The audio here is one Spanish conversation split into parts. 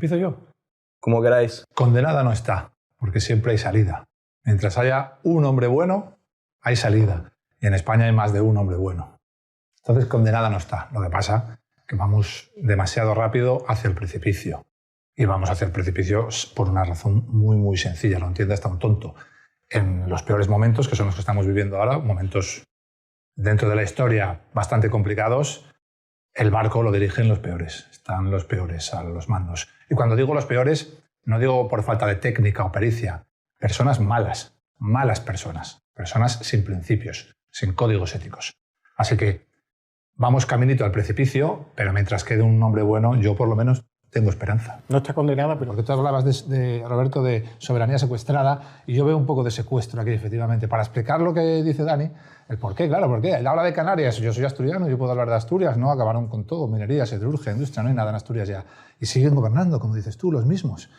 Empiezo yo. Como queráis. Condenada no está, porque siempre hay salida. Mientras haya un hombre bueno, hay salida. Y en España hay más de un hombre bueno. Entonces, condenada no está. Lo que pasa es que vamos demasiado rápido hacia el precipicio. Y vamos hacia el precipicio por una razón muy, muy sencilla. Lo entiende hasta un tonto. En los peores momentos, que son los que estamos viviendo ahora, momentos dentro de la historia bastante complicados, el barco lo dirigen los peores. Están los peores a los mandos. Y cuando digo los peores, no digo por falta de técnica o pericia. Personas malas, malas personas. Personas sin principios, sin códigos éticos. Así que vamos caminito al precipicio, pero mientras quede un hombre bueno, yo por lo menos tengo esperanza. No está condenada, pero... Porque tú hablabas, Roberto, de soberanía secuestrada, y yo veo un poco de secuestro aquí, efectivamente. Para explicar lo que dice Dani, el por qué, claro, por qué. Él habla de Canarias, yo soy asturiano, yo puedo hablar de Asturias, ¿no? Acabaron con todo, minería, siderurgia, industria, no hay nada en Asturias ya. Y siguen gobernando, como dices tú, los mismos.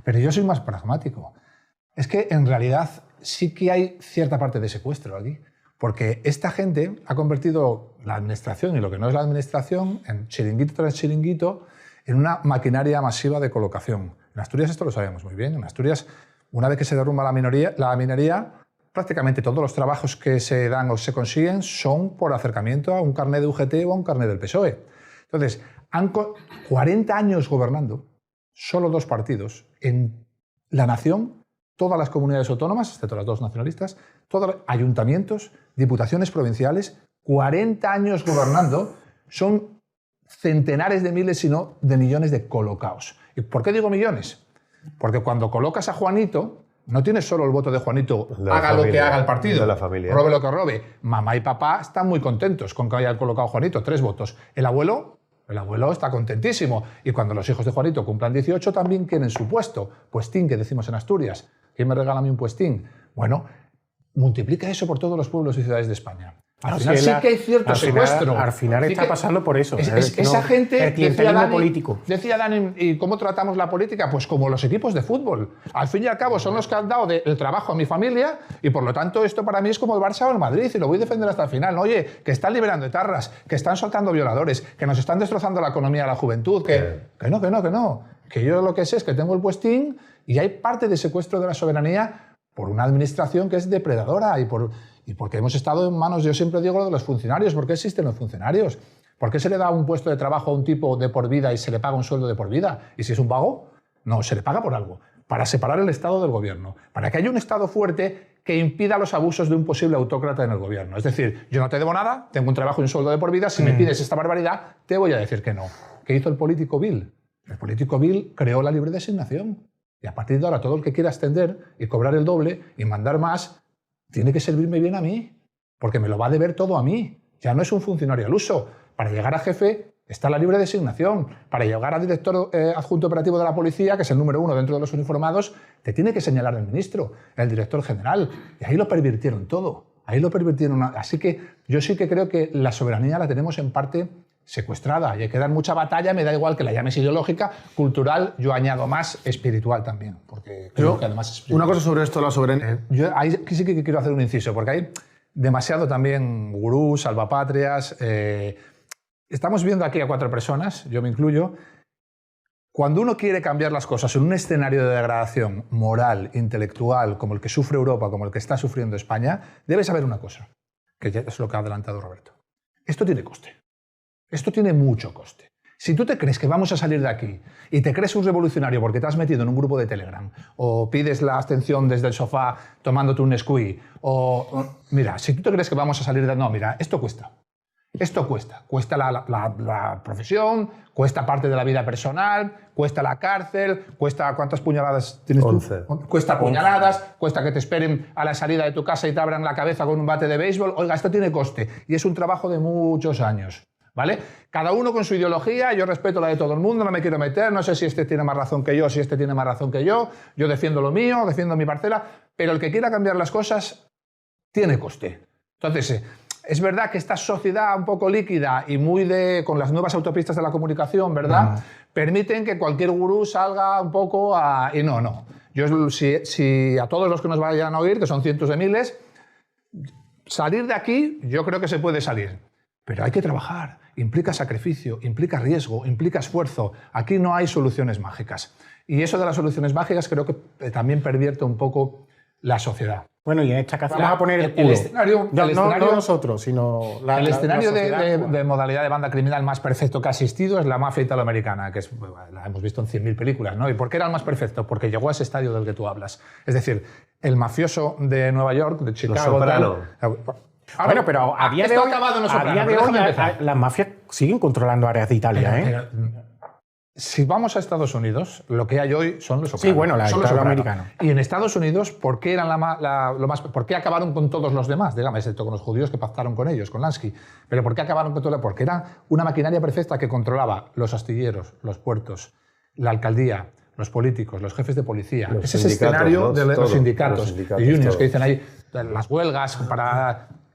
Pero yo soy más pragmático. Es que, en realidad, sí que hay cierta parte de secuestro aquí. Porque esta gente ha convertido la administración y lo que no es la administración en chiringuito tras chiringuito, en una maquinaria masiva de colocación. En Asturias esto lo sabemos muy bien. En Asturias, una vez que se derrumba la minería, prácticamente todos los trabajos que se dan o se consiguen son por acercamiento a un carné de UGT o a un carné del PSOE. Entonces, han 40 años gobernando, solo dos partidos, en la nación, todas las comunidades autónomas, excepto las dos nacionalistas, todos los ayuntamientos, diputaciones provinciales, 40 años gobernando, son centenares de miles, si no de millones de colocados. ¿Y por qué digo millones? Porque cuando colocas a Juanito, no tienes solo el voto de Juanito, haga lo que haga el partido, de la familia. Robe lo que robe. Mamá y papá están muy contentos con que haya colocado a Juanito, 3 votos. El abuelo está contentísimo. Y cuando los hijos de Juanito cumplan 18, también quieren su puesto. Puestín, que decimos en Asturias. ¿Quién me regala a mí un puestín? Bueno, multiplica eso por todos los pueblos y ciudades de España. Al final sí que hay cierto secuestro. Al final está pasando por eso. Esa gente, el clientelismo político. Decía Dani, ¿y cómo tratamos la política? Pues como los equipos de fútbol. Al fin y al cabo son los que han dado el trabajo a mi familia y por lo tanto esto para mí es como el Barça o el Madrid y lo voy a defender hasta el final. Oye, que están liberando etarras, que están soltando violadores, que nos están destrozando la economía de la juventud, que no. Que yo lo que sé es que tengo el puestín y hay parte de secuestro de la soberanía por una administración que es depredadora y porque hemos estado en manos, yo siempre digo lo de los funcionarios. ¿Por qué existen los funcionarios? ¿Por qué se le da un puesto de trabajo a un tipo de por vida y se le paga un sueldo de por vida? ¿Y si es un vago? No, se le paga por algo. Para separar el Estado del gobierno. Para que haya un Estado fuerte que impida los abusos de un posible autócrata en el gobierno. Es decir, yo no te debo nada, tengo un trabajo y un sueldo de por vida, si me pides esta barbaridad, te voy a decir que no. ¿Qué hizo el político Bill? El político Bill creó la libre designación. Y a partir de ahora, todo el que quiera ascender y cobrar el doble y mandar más, tiene que servirme bien a mí, porque me lo va a deber todo a mí. Ya no es un funcionario al uso. Para llegar a jefe está la libre designación. Para llegar a director adjunto operativo de la policía, que es el número 1 dentro de los uniformados, te tiene que señalar el ministro, el director general. Y ahí lo pervirtieron todo. Ahí lo pervirtieron. Así que yo sí que creo que la soberanía la tenemos en parte secuestrada y hay que dar mucha batalla. Me da igual que la llames ideológica, cultural, yo añado más espiritual también, porque creo que además es espiritual. Una cosa sobre esto, la soberanía. Yo ahí sí que quiero hacer un inciso, porque hay demasiado también gurús, salvapatrias. Estamos viendo aquí a 4 personas, yo me incluyo. Cuando uno quiere cambiar las cosas en un escenario de degradación moral, intelectual, como el que sufre Europa, como el que está sufriendo España, debe saber una cosa, que ya es lo que ha adelantado Roberto. Esto tiene coste. Esto tiene mucho coste. Si tú te crees que vamos a salir de aquí y te crees un revolucionario porque te has metido en un grupo de Telegram o pides la abstención desde el sofá tomándote un Nesquik mira, si tú te crees que vamos a salir de... No, mira, esto cuesta. Esto cuesta. Cuesta la profesión, cuesta parte de la vida personal, cuesta la cárcel, cuesta... ¿Cuántas puñaladas tienes tú? 11. Cuesta puñaladas, cuesta que te esperen a la salida de tu casa y te abran la cabeza con un bate de béisbol. Oiga, esto tiene coste y es un trabajo de muchos años. ¿Vale? Cada uno con su ideología, yo respeto la de todo el mundo, no me quiero meter, no sé si este tiene más razón que yo, si este tiene más razón que yo defiendo lo mío, defiendo mi parcela, pero el que quiera cambiar las cosas tiene coste. Entonces, es verdad que esta sociedad un poco líquida y muy con las nuevas autopistas de la comunicación, ¿verdad? Permiten que cualquier gurú salga un poco a... Y no. Yo, si a todos los que nos vayan a oír, que son cientos de miles, salir de aquí, yo creo que se puede salir, pero hay que trabajar. implica sacrificio, implica riesgo, implica esfuerzo. Aquí no hay soluciones mágicas. Y eso de las soluciones mágicas creo que también pervierte un poco la sociedad. Bueno, y en esta casa vamos a poner el culo. Escenario, no nosotros, sino el escenario sociedad, de modalidad de banda criminal más perfecto que ha existido es la mafia italoamericana, que la hemos visto en 100.000 películas, ¿no? ¿Y por qué era el más perfecto? Porque llegó a ese estadio del que tú hablas. Es decir, el mafioso de Nueva York, de Chicago... Bueno, pero a día de hoy, las mafias siguen controlando áreas de Italia, ¿eh? Si vamos a Estados Unidos, lo que hay hoy son los Sopranos. Sí, bueno, la italoamericana. Y en Estados Unidos, ¿por qué eran ¿por qué acabaron con todos los demás? Dígame, excepto con los judíos que pactaron con ellos, con Lansky. Pero ¿por qué acabaron con todos? Porque era una maquinaria perfecta que controlaba los astilleros, los puertos, la alcaldía, los políticos, los jefes de policía. Es ese escenario de los sindicatos, de unions, que dicen ahí, las huelgas,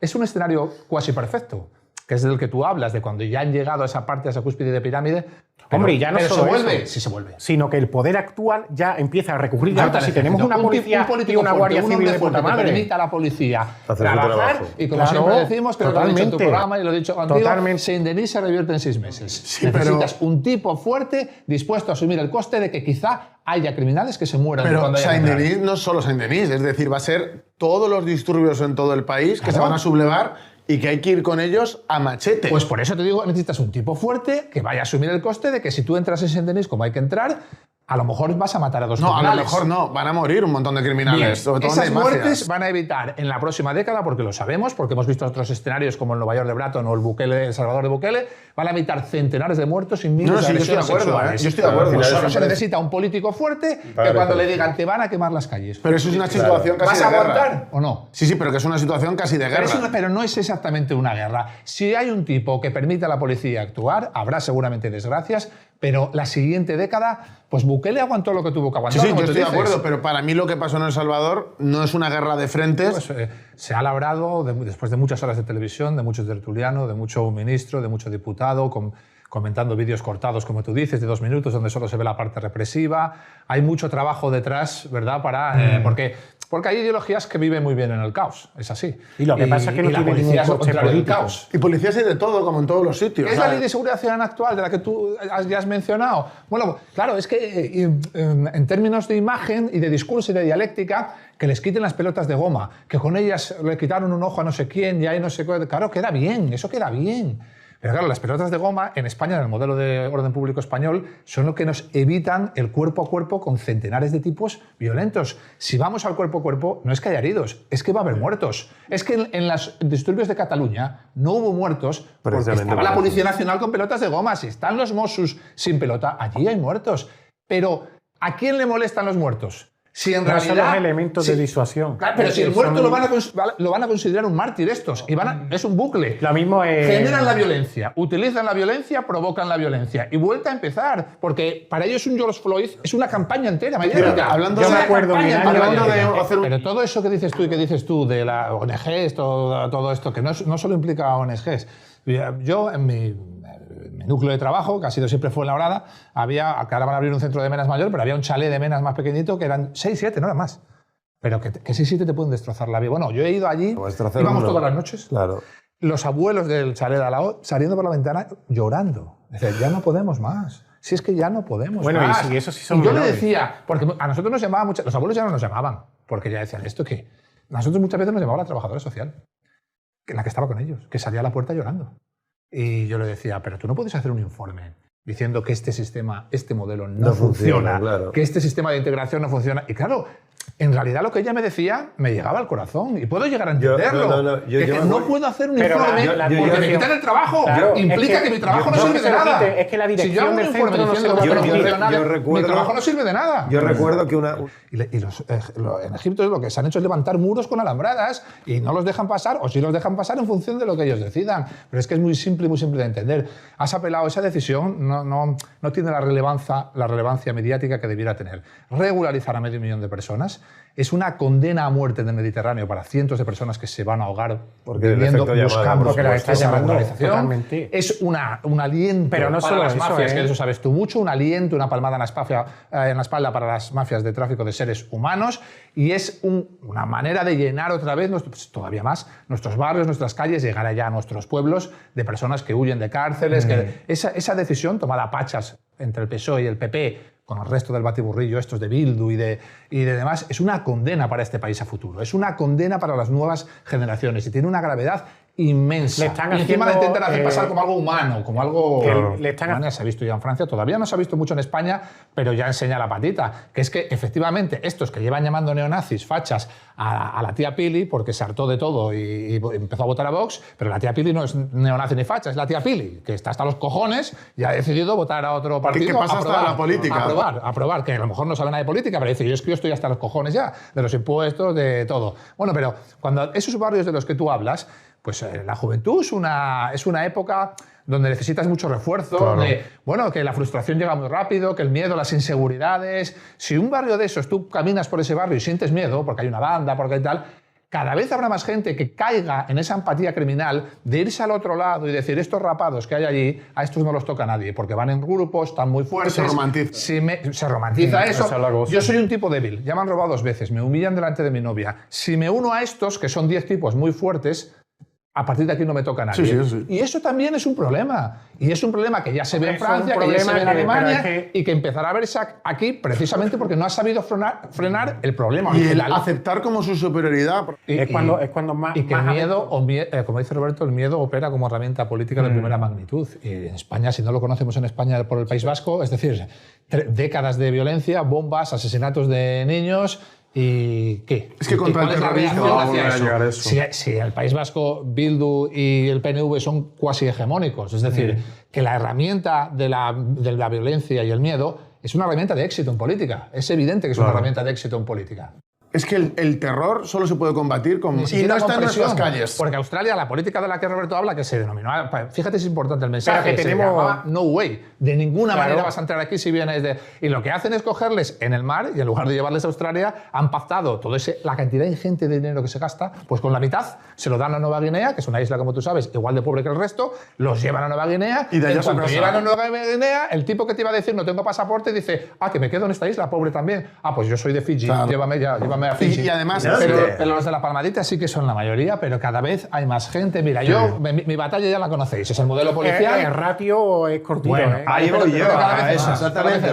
es un escenario cuasi perfecto, que es del que tú hablas, de cuando ya han llegado a esa parte, a esa cúspide de pirámide. Hombre, y ya no solo se vuelve, eso, sí se vuelve. Sino que el poder actual ya empieza a recurrir a si tenemos una policía y una guardia civil de puta madre. Que permita a la policía trabajar y como siempre decimos, que lo he dicho en tu programa y lo he dicho contigo, Saint-Denis se revierte en 6 meses. Sí, necesitas un tipo fuerte dispuesto a asumir el coste de que quizá haya criminales que se mueran. Pero Saint-Denis no es solo Saint-Denis, es decir, va a ser todos los disturbios en todo el país que se van a sublevar y que hay que ir con ellos a machete. Pues por eso te digo, necesitas un tipo fuerte que vaya a asumir el coste de que si tú entras en Saint-Denis como hay que entrar, a lo mejor vas a matar a 2 criminales. No, a lo mejor no, van a morir un montón de criminales. Sobre todo esas muertes van a evitar en la próxima década, porque lo sabemos, porque hemos visto otros escenarios como el Nueva York de Bratton o el Salvador de Bukele, van a evitar centenares de muertos y miles de agresiones sexuales. Yo estoy de acuerdo. Solo se necesita un político fuerte que cuando le digan te van a quemar las calles. Pero eso es una situación casi de guerra. ¿Vas a aguantar o no? Sí, pero que es una situación casi de guerra. Pero no es exactamente una guerra. Si hay un tipo que permite a la policía actuar, habrá seguramente desgracias, pero la siguiente década, pues Bukele aguantó lo que tuvo que aguantar. Sí, yo estoy de acuerdo, pero para mí lo que pasó en El Salvador no es una guerra de frentes. Pues, se ha labrado, después de muchas horas de televisión, de mucho tertuliano, de mucho ministro, de mucho diputado, comentando vídeos cortados, como tú dices, de 2 minutos, donde solo se ve la parte represiva. Hay mucho trabajo detrás, ¿verdad? Porque hay ideologías que viven muy bien en el caos, es así. Y lo que pasa es que no tiene ningún coste político. Caos. Y policías hay de todo, como en todos los sitios. ¿Qué es la ley de seguridad ciudadana actual de la que tú ya has mencionado? Bueno, claro, es que en términos de imagen y de discurso y de dialéctica, que les quiten las pelotas de goma, que con ellas le quitaron un ojo a no sé quién y ahí no sé qué. Claro, queda bien, eso queda bien. Pero claro, las pelotas de goma en España, en el modelo de orden público español, son lo que nos evitan el cuerpo a cuerpo con centenares de tipos violentos. Si vamos al cuerpo a cuerpo, no es que haya heridos, es que va a haber muertos. Es que en los disturbios de Cataluña no hubo muertos porque estaba la Policía Nacional con pelotas de goma. Si están los Mossos sin pelota, allí hay muertos. Pero ¿a quién le molestan los muertos? Si en realidad, son los elementos de disuasión. Claro, pero si el muerto lo van a considerar un mártir estos. Y es un bucle. Lo mismo es... Generan la violencia, utilizan la violencia, provocan la violencia. Y vuelta a empezar. Porque para ellos un George Floyd es una campaña entera. Yo me acuerdo, pero todo eso que dices tú de la ONGs, todo esto, que no solo implica ONGs. Yo, en mi núcleo de trabajo, que ha sido siempre Fuenlabrada, que ahora van a abrir un centro de menas mayor, pero había un chalet de menas más pequeñito que eran 6, 7, no eran más. Pero que 6, 7 te pueden destrozar la vida. Bueno, yo he ido allí, íbamos todas las noches. Claro. Los abuelos del chalet de al lado saliendo por la ventana llorando. Decían, ya no podemos más. Si es que ya no podemos más. Bueno, y eso sí son y yo menores. le decía, porque a nosotros nos llamaban los abuelos ya no nos llamaban, porque ya decían, ¿esto qué? Nosotros muchas veces nos llamaba la trabajadora social, la que estaba con ellos, que salía a la puerta llorando. Y yo le decía, pero tú no puedes hacer un informe diciendo que este sistema, este modelo no funciona, claro. Que este sistema de integración no funciona. Y claro, en realidad lo que ella me decía me llegaba al corazón y puedo llegar a entenderlo. No puedo hacer un informe porque me quitan el trabajo. Claro, implica que mi trabajo no sirve de nada. Es que la dirección si yo hago un del informe centro no diciendo se que lo mi trabajo no sirve de nada. Yo recuerdo que en Egipto lo que se han hecho es levantar muros con alambradas y no los dejan pasar, o sí los dejan pasar en función de lo que ellos decidan. Pero es que es muy simple de entender. Has apelado, esa decisión no tiene la relevancia mediática que debiera tener. Regularizar a 500.000 de personas es una condena a muerte en el Mediterráneo para cientos de personas que se van a ahogar viviendo, buscando esa regularización. Es un aliento pero no para solo las eso, mafias, que eso sabes tú mucho, un aliento, una palmada en la espalda para las mafias de tráfico de seres humanos, y es una manera de llenar otra vez, todavía más, nuestros barrios, nuestras calles, llegar allá a nuestros pueblos de personas que huyen de cárceles. Esa decisión tomada a pachas entre el PSOE y el PP, con el resto del batiburrillo estos de Bildu y de demás, es una condena para este país a futuro, es una condena para las nuevas generaciones y tiene una gravedad inmensa. Y encima le intentan hacer pasar como algo humano, como algo... Se ha visto ya en Francia, todavía no se ha visto mucho en España, pero ya enseña la patita, que es que efectivamente estos que llevan llamando neonazis, fachas, a la tía Pili, porque se hartó de todo y empezó a votar a Vox, pero la tía Pili no es neonazi ni facha, es la tía Pili, que está hasta los cojones y ha decidido votar a otro partido. ¿Qué pasa hasta la política? Aprobar, que a lo mejor no sabe nada de política, pero dice, yo estoy hasta los cojones ya, de los impuestos, de todo. Bueno, pero cuando esos barrios de los que tú hablas, pues la juventud es una época donde necesitas mucho refuerzo, donde, que la frustración llega muy rápido, que el miedo, las inseguridades. Si un barrio de esos, tú caminas por ese barrio y sientes miedo, porque hay una banda, porque hay tal, cada vez habrá más gente que caiga en esa empatía criminal de irse al otro lado y decir, estos rapados que hay allí, a estos no los toca nadie, porque van en grupos, están muy fuertes. Se romantiza. Se romantiza eso. Yo soy un tipo débil, ya me han robado 2 veces, me humillan delante de mi novia. Si me uno a estos, que son 10 tipos muy fuertes, a partir de aquí no me toca a nadie. Sí. Y eso también es un problema. Y es un problema que ya se ve en Francia, que ya se ve en Alemania, y que empezará a verse aquí precisamente porque no ha sabido frenar el problema original. Y el aceptar como su superioridad. Es cuando más... Y que el miedo, como dice Roberto, el miedo opera como herramienta política de primera magnitud. Y en España, si no lo conocemos en España por el País Vasco, es decir, décadas de violencia, bombas, asesinatos de niños... ¿Y qué? Es que contra el terrorismo hacia eso. Si el País Vasco, Bildu y el PNV son cuasi hegemónicos, es decir, que la herramienta de la violencia y el miedo es una herramienta de éxito en política. Es evidente que es una herramienta de éxito en política. Es que el terror solo se puede combatir con... Y no está en nuestras calles. Porque Australia, la política de la que Roberto habla, que se denominó... Fíjate, es importante el mensaje. Pero que tenemos... Se llamaba No Way. De ninguna manera vas a entrar aquí si vienes de... Y lo que hacen es cogerles en el mar y en lugar de llevarles a Australia, han pactado la cantidad ingente de dinero que se gasta, pues con la mitad se lo dan a Nueva Guinea, que es una isla, como tú sabes, igual de pobre que el resto, los llevan a Nueva Guinea. Y de allá cuando llevan a Nueva Guinea, el tipo que te iba a decir no tengo pasaporte dice, que me quedo en esta isla, pobre también. Pues yo soy de Fiji, llévame a Fiji. Y además... Pero los de la palmadita sí que son la mayoría, pero cada vez hay más gente. Mira, mi batalla ya la conocéis, es el modelo policial. El ratio es cortito. Bueno, ahí voy yo, exactamente.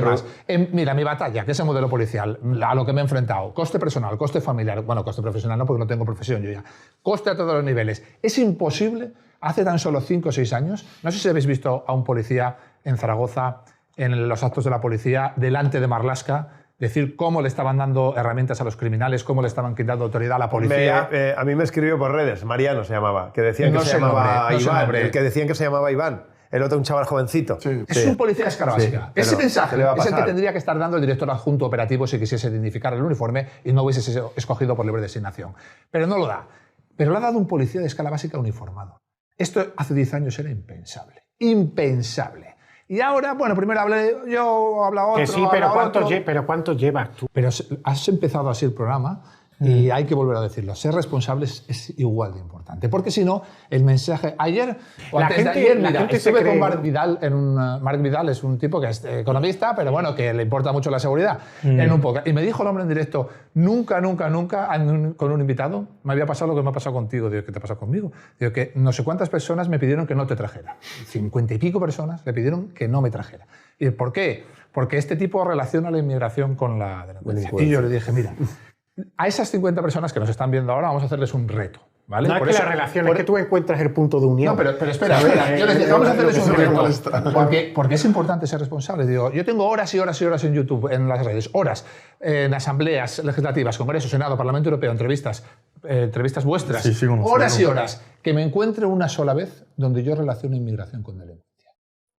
Mira, mi batalla, que es el modelo policial, a lo que me he enfrentado, coste personal, coste familiar, coste profesional no, porque no tengo profesión yo ya, coste a todos los niveles. Es imposible, hace tan solo 5 o 6 años, no sé si habéis visto a un policía en Zaragoza, en los actos de la policía, delante de Marlaska, decir cómo le estaban dando herramientas a los criminales, cómo le estaban quitando autoridad a la policía. A mí me escribió por redes, Mariano se llamaba, que decían que se llamaba Iván, el que decían que se llamaba Iván. El otro, un chaval jovencito. Es un policía de escala básica. Ese mensaje es el que tendría que estar dando el director adjunto operativo si quisiese identificar el uniforme y no hubiese sido escogido por libre designación. Pero no lo da. Pero lo ha dado un policía de escala básica uniformado. Esto hace 10 años era impensable. Impensable. Y ahora, primero yo, habla otro... Que sí, pero ¿cuánto llevas tú? Pero has empezado así el programa y hay que volver a decirlo. Ser responsables es igual de importante. Porque si no, el mensaje... Ayer, estuve con Marc Vidal. Marc Vidal es un tipo que es economista, pero que le importa mucho la seguridad. En un podcast. Y me dijo el hombre en directo, nunca, con un invitado, me había pasado lo que me ha pasado contigo. Digo, ¿qué te ha pasado conmigo? Digo, que no sé cuántas personas me pidieron que no te trajera. 50 y pico personas le pidieron que no me trajera. ¿Y por qué? Porque este tipo relaciona la inmigración con la delincuencia. Y yo le dije, mira... A esas 50 personas que nos están viendo ahora vamos a hacerles un reto, ¿vale? No es que la relación, es que tú encuentras el punto de unión. No, pero espera. Yo les digo, vamos a hacerles un reto. Porque es importante ser responsable. Digo, yo tengo horas y horas y horas en YouTube, en las redes, horas en asambleas legislativas, Congreso, Senado, Parlamento Europeo, entrevistas vuestras, horas y horas, que me encuentre una sola vez donde yo relaciono inmigración con delincuencia.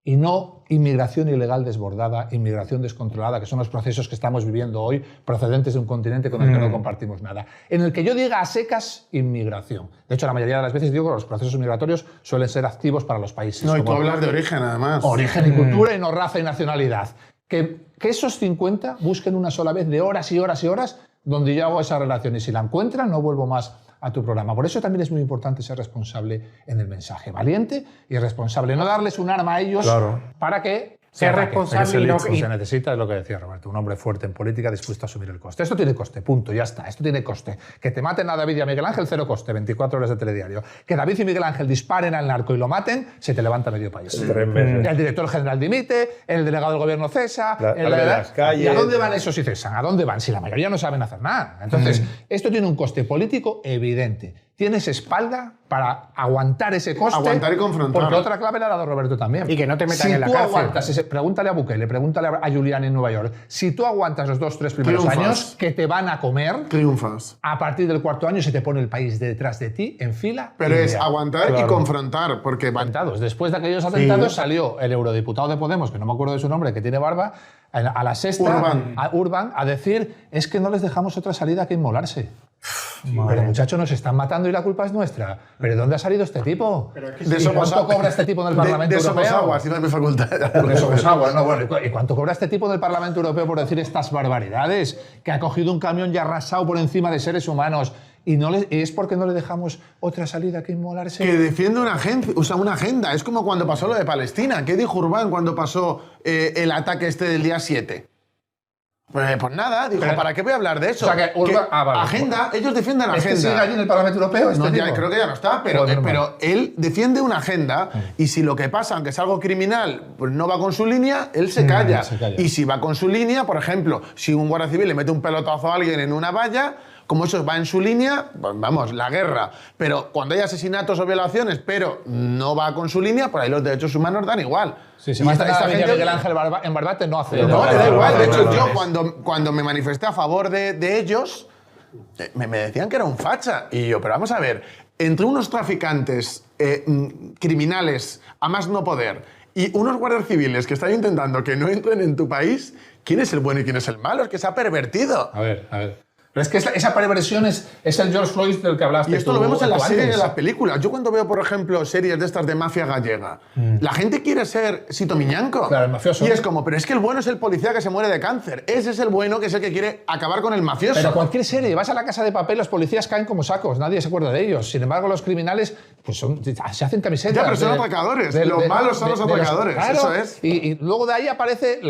Y no inmigración ilegal desbordada, inmigración descontrolada, que son los procesos que estamos viviendo hoy, procedentes de un continente con el que no compartimos nada. En el que yo diga a secas inmigración. De hecho, la mayoría de las veces digo que los procesos migratorios suelen ser activos para los países. No, y tú hablas de origen, además. Origen y cultura y no raza y nacionalidad. Que esos 50 busquen una sola vez de horas y horas y horas donde yo hago esa relación y si la encuentran no vuelvo más a tu programa. Por eso también es muy importante ser responsable en el mensaje, valiente y responsable. No darles un arma a ellos para que ser responsable se necesita, es lo que decía Roberto, un hombre fuerte en política dispuesto a asumir el coste. Esto tiene coste, punto, ya está. Esto tiene coste. Que te maten a David y a Miguel Ángel, 0 coste, 24 horas de telediario. Que David y Miguel Ángel disparen al narco y lo maten, se te levanta medio país. El director general dimite, el delegado del gobierno cesa. ¿Y a dónde van esos si cesan? ¿A dónde van? Si la mayoría no saben hacer nada. Entonces, esto tiene un coste político evidente. Tienes espalda para aguantar ese coste. Aguantar y confrontar. Porque otra clave la ha dado Roberto también. Y que no te metan en la cárcel. Si tú aguantas, pregúntale a Bukele, pregúntale a Giuliani en Nueva York. Si tú aguantas los 2-3 primeros años que te van a comer, triunfas. A partir del 4º año se te pone el país detrás de ti en fila. Pero es aguantar y confrontar. Porque atentados. Después de aquellos atentados salió el eurodiputado de Podemos, que no me acuerdo de su nombre, que tiene barba, a la Sexta, Urban, a decir es que no les dejamos otra salida que inmolarse. Pero muchachos, nos están matando y la culpa es nuestra. ¿Pero de dónde ha salido este tipo? ¿Y cuánto cobra este tipo en el Parlamento Europeo? De Somos si no es mi facultad. De Somos no, bueno. ¿Y cuánto cobra este tipo en el Parlamento Europeo por decir estas barbaridades? Que ha cogido un camión y ha arrasado por encima de seres humanos. Y es porque no le dejamos otra salida que inmolarse. Que defiende una agenda. Es como cuando pasó lo de Palestina. ¿Qué dijo Urbán cuando pasó el ataque del día 7? Pues nada, dijo, ¿para qué voy a hablar de eso? O sea, agenda, ellos defienden la agenda. ¿Sigue allí en el Parlamento Europeo? Creo que ya no está, pero él defiende una agenda y si lo que pasa, aunque es algo criminal, pues no va con su línea, él se calla. Y si va con su línea, por ejemplo, si un guardia civil le mete un pelotazo a alguien en una valla, como eso va en su línea, pues vamos, la guerra. Pero cuando hay asesinatos o violaciones, pero no va con su línea, por ahí los derechos humanos dan igual. Sí, si esta gente Miguel Ángel en Barbate no hace. No, le da igual. De hecho, yo cuando me manifesté a favor de ellos, me decían que era un facha. Y yo, pero vamos a ver, entre unos traficantes criminales a más no poder y unos guardias civiles que están intentando que no entren en tu país, ¿quién es el bueno y quién es el malo? Es que se ha pervertido. A ver. Pero es que esa perversión es el George Floyd del que hablaste. Y esto lo vemos en las series y en las películas. Yo cuando veo, por ejemplo, series de estas de mafia gallega, la gente quiere ser Sito Miñanco. Claro, el mafioso. Y es como, pero es que el bueno es el policía que se muere de cáncer. Ese es el bueno, que es el que quiere acabar con el mafioso. Pero cualquier serie, vas a La Casa de Papel, los policías caen como sacos, nadie se acuerda de ellos. Sin embargo, los criminales pues se hacen camisetas. Ya, pero son atracadores. Los malos son los atracadores. Claro, eso es. Y luego de ahí aparece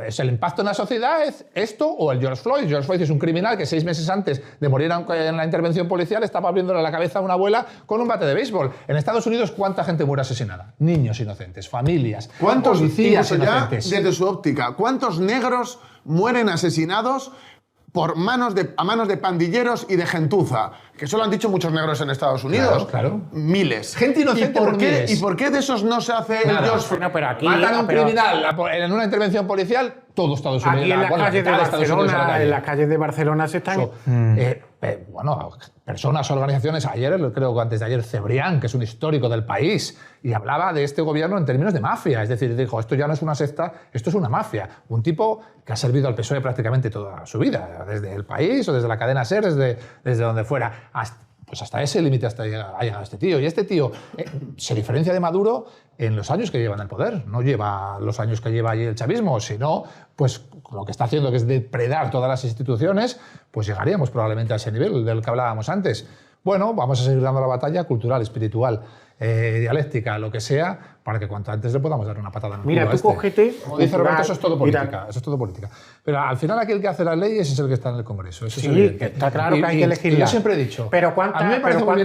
es el impacto en la sociedad, es esto o el George Floyd. George Floyd es un criminal que 6 meses antes de morir en la intervención policial estaba abriéndole la cabeza a una abuela con un bate de béisbol. En Estados Unidos, ¿cuánta gente muere asesinada? Niños inocentes, familias, ¿cuántos policías inocentes? Desde su óptica, ¿cuántos negros mueren asesinados a manos de pandilleros y de gentuza? Que eso lo han dicho muchos negros en Estados Unidos. Claro. Miles. Gente inocente por miles. ¿Y por qué de esos no se hace el George Floyd? No, pero aquí, matan a un criminal en una intervención policial, todo Estados Unidos. Aquí en las calles de Barcelona se están... Personas, organizaciones, creo que antes de ayer, Cebrián, que es un histórico del país, y hablaba de este gobierno en términos de mafia. Es decir, dijo, esto ya no es una secta, esto es una mafia. Un tipo que ha servido al PSOE prácticamente toda su vida, desde el país o desde la cadena SER, desde donde fuera. Hasta ese límite ha llegado este tío. Y este tío se diferencia de Maduro en los años que lleva en el poder. No lleva los años que lleva allí el chavismo, sino pues lo que está haciendo, que es depredar todas las instituciones, pues llegaríamos probablemente a ese nivel del que hablábamos antes. Bueno, vamos a seguir dando la batalla cultural, espiritual, dialéctica, lo que sea, para que cuanto antes le podamos dar una patada en el culo. Mira, tú cógete... Como dice Roberto, eso es todo política. Eso es todo política. Pero al final aquel que hace las leyes es el que está en el Congreso. Eso sí, que está claro que hay que elegirla. Yo siempre he dicho... Pero ¿cuántas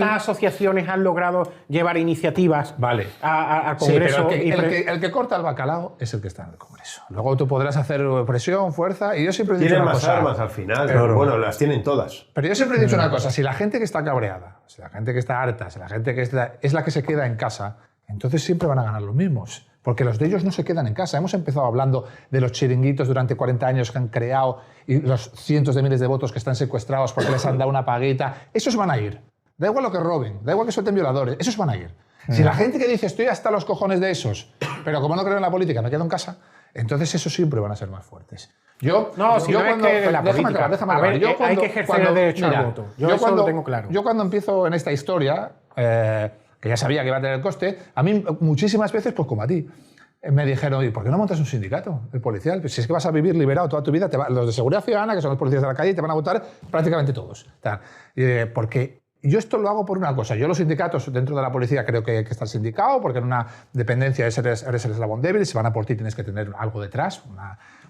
asociaciones han logrado llevar iniciativas al Congreso? Sí, pero el que corta el bacalao es el que está en el Congreso. Luego tú podrás hacer presión, fuerza, y yo siempre he dicho una cosa... Tienen más armas al final, pero bueno, las tienen todas. Pero yo siempre he dicho una cosa, si la gente que está cabreada, si la gente que está harta, si la gente que es la que se queda en casa, entonces siempre van a ganar los mismos. Porque los de ellos no se quedan en casa. Hemos empezado hablando de los chiringuitos durante 40 años que han creado y los cientos de miles de votos que están secuestrados porque les han dado una paguita. Esos van a ir. Da igual lo que roben, da igual que suelten violadores, esos van a ir. Si la gente que dice estoy hasta los cojones de esos, pero como no creo en la política me quedo en casa, entonces esos siempre van a ser más fuertes. Déjame acabar. Hay que ejercer el derecho al voto. Yo eso lo tengo claro. Yo cuando empiezo en esta historia, que ya sabía que iba a tener coste, a mí muchísimas veces, pues como a ti, me dijeron, ¿y por qué no montas un sindicato, el policial? Pues si es que vas a vivir liberado toda tu vida, los de seguridad ciudadana, que son los policías de la calle, te van a votar prácticamente todos. Porque yo esto lo hago por una cosa. Yo los sindicatos dentro de la policía creo que está el sindicado, porque en una dependencia eres el eslabón débil, si van a por ti tienes que tener algo detrás,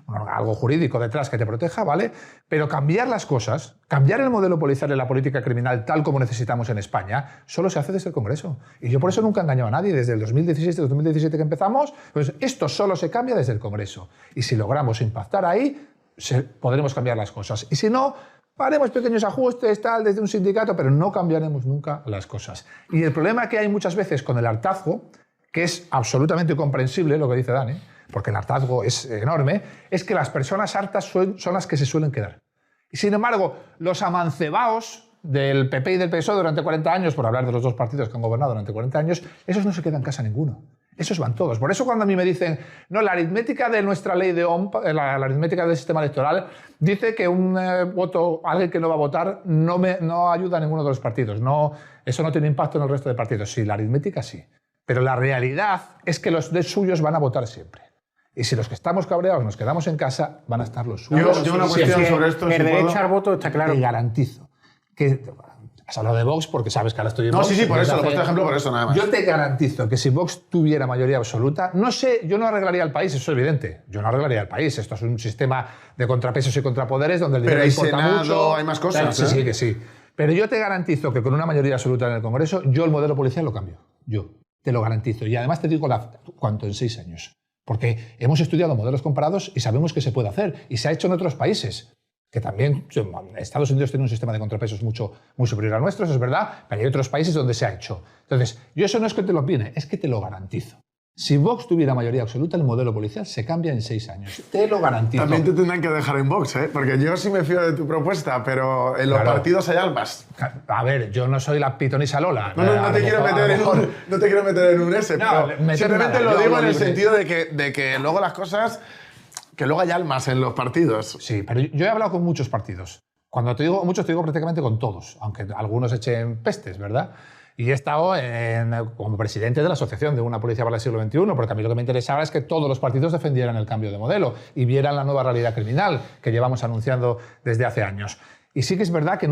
algo jurídico detrás que te proteja, ¿vale? Pero cambiar las cosas, cambiar el modelo policial en la política criminal tal como necesitamos en España, solo se hace desde el Congreso. Y yo por eso nunca he engañado a nadie. Desde el 2016-2017 que empezamos, pues esto solo se cambia desde el Congreso. Y si logramos impactar ahí, podremos cambiar las cosas. Y si no, haremos pequeños ajustes, tal, desde un sindicato, pero no cambiaremos nunca las cosas. Y el problema que hay muchas veces con el hartazgo, que es absolutamente comprensible lo que dice Dani, porque el hartazgo es enorme, es que las personas hartas son las que se suelen quedar. Y sin embargo, los amancebaos del PP y del PSOE durante 40 años, por hablar de los dos partidos que han gobernado durante 40 años, esos no se quedan en casa ninguno. Esos van todos. Por eso cuando a mí me dicen, no, la aritmética de nuestra ley de OMP, la aritmética del sistema electoral, dice que un voto, alguien que no va a votar, no ayuda a ninguno de los partidos. No, eso no tiene impacto en el resto de partidos. Sí, la aritmética sí. Pero la realidad es que los de suyos van a votar siempre. Y si los que estamos cabreados nos quedamos en casa, van a estar los suyos. Yo una cuestión sobre esto. El derecho al voto está claro. Te garantizo que... Has hablado de Vox porque sabes que ahora estoy en Vox. Vox. Sí, por eso, lo he puesto ejemplo por eso nada más. Yo te garantizo que si Vox tuviera mayoría absoluta, no sé, yo no arreglaría el país, eso es evidente. Yo no arreglaría el país. Esto es un sistema de contrapesos y contrapoderes donde el dinero importa mucho. Senado, hay más cosas. Sí, sí, que sí. Pero yo te garantizo que con una mayoría absoluta en el Congreso, yo el modelo policial lo cambio. Yo te lo garantizo. Y además te digo cuánto en 6 años. Porque hemos estudiado modelos comparados y sabemos que se puede hacer. Y se ha hecho en otros países. Que también Estados Unidos tiene un sistema de contrapesos muy superior al nuestro, eso es verdad, pero hay otros países donde se ha hecho. Entonces, yo eso no es que te lo opine, es que te lo garantizo. Si Vox tuviera mayoría absoluta, el modelo policial se cambia en 6 años. Te lo garantizo. También te tendrán que dejar en Vox, ¿eh? Porque yo sí me fío de tu propuesta, pero en los partidos hay almas. A ver, yo no soy la pitonisa Lola. No te quiero meter en un S, pero simplemente lo digo en el sentido de que luego las cosas... Que luego hay almas en los partidos. Sí, pero yo he hablado con muchos partidos. Cuando te digo muchos, te digo prácticamente con todos, aunque algunos echen pestes, ¿verdad? Y he estado como presidente de la asociación de una policía para el siglo XXI, porque a mí lo que me interesaba es que todos los partidos defendieran el cambio de modelo y vieran la nueva realidad criminal que llevamos anunciando desde hace años. Y sí que es verdad que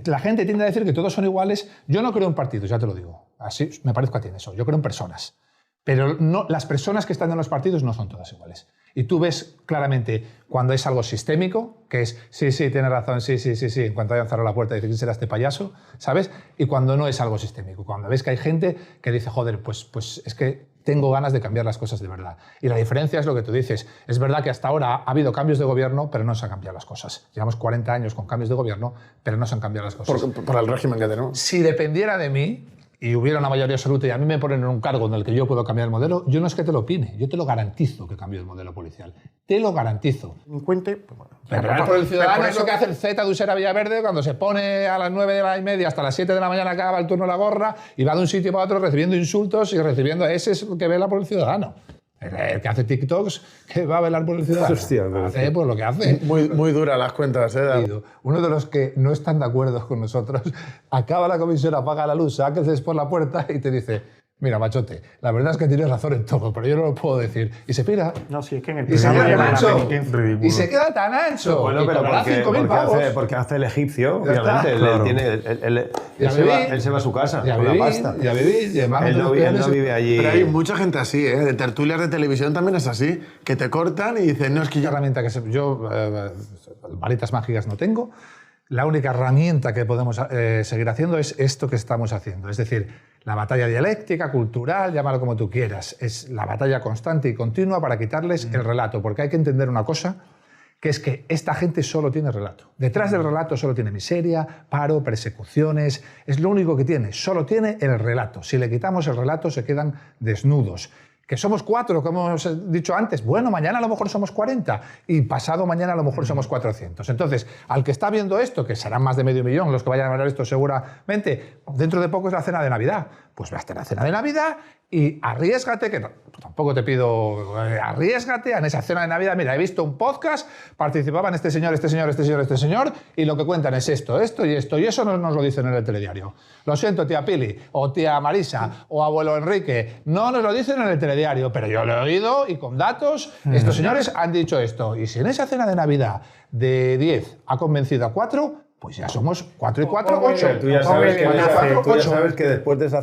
la gente tiende a decir que todos son iguales. Yo no creo en partidos, ya te lo digo. Así me parezco a ti en eso. Yo creo en personas. Pero las personas que están en los partidos no son todas iguales. Y tú ves claramente cuando es algo sistémico, que es, sí, tienes razón, sí, en cuanto hayan cerrado la puerta dice, ¿quién será este payaso? ¿Sabes? Y cuando no es algo sistémico, cuando ves que hay gente que dice, joder, pues es que tengo ganas de cambiar las cosas de verdad. Y la diferencia es lo que tú dices. Es verdad que hasta ahora ha habido cambios de gobierno, pero no se han cambiado las cosas. Llevamos 40 años con cambios de gobierno, pero no se han cambiado las cosas. Por el régimen que tenemos. Si dependiera de mí, y hubiera una mayoría absoluta y a mí me ponen en un cargo en el que yo puedo cambiar el modelo, yo no es que te lo opine, yo te lo garantizo que cambio el modelo policial. Te lo garantizo. Cuente. Pues bueno. Pero por el ciudadano es lo que hace el Z de Usera Villaverde cuando se pone a las 9:30 hasta las 7 de la mañana, acaba el turno de la gorra y va de un sitio para otro recibiendo insultos y recibiendo... Ese es el que vela por el ciudadano. El que hace TikToks, que va a velar por el ciudadano. Hostia, hace pues lo que hace. Muy duras las cuentas, ¿eh? Uno de los que no están de acuerdo con nosotros, acaba la comisión, apaga la luz, sáquese por la puerta y te dice, mira, machote, la verdad es que tienes razón en todo, pero yo no lo puedo decir. Y se pira. No, sí, es que en el y se queda tan ancho. Ridículo. Y se queda tan ancho. Bueno, pero porque hace el egipcio, obviamente. Claro. Él se va a su casa con la pasta. Ya viví. Él no vive allí. Pero hay mucha gente así, ¿eh? De tertulias de televisión también es así, que te cortan y dicen, no, es que yo... herramienta que yo varitas mágicas no tengo. La única herramienta que podemos seguir haciendo es esto que estamos haciendo. Es decir, la batalla dialéctica, cultural, llámalo como tú quieras. Es la batalla constante y continua para quitarles el relato. Porque hay que entender una cosa, que es que esta gente solo tiene relato. Detrás del relato solo tiene miseria, paro, persecuciones. Es lo único que tiene. Solo tiene el relato. Si le quitamos el relato, se quedan desnudos. Que somos 4, como hemos dicho antes. Bueno, mañana a lo mejor somos 40 y pasado mañana a lo mejor somos 400. Entonces, al que está viendo esto, que serán más de 500.000 los que vayan a ver esto seguramente, dentro de poco es la cena de Navidad. Pues va a estar la cena de Navidad y arriésgate, que tampoco te pido, arriésgate en esa cena de Navidad. Mira, he visto un podcast, participaban este señor, y lo que cuentan es esto y esto, y eso no nos lo dicen en el telediario. Lo siento, tía Pili, o tía Marisa, o abuelo Enrique, no nos lo dicen en el telediario. diario, pero yo lo he oído y con datos. Estos señores han dicho esto. Y si en esa cena de Navidad de 10 ha convencido a 4, pues ya somos 4 y 4, 8. Tú ya sabes que después de esa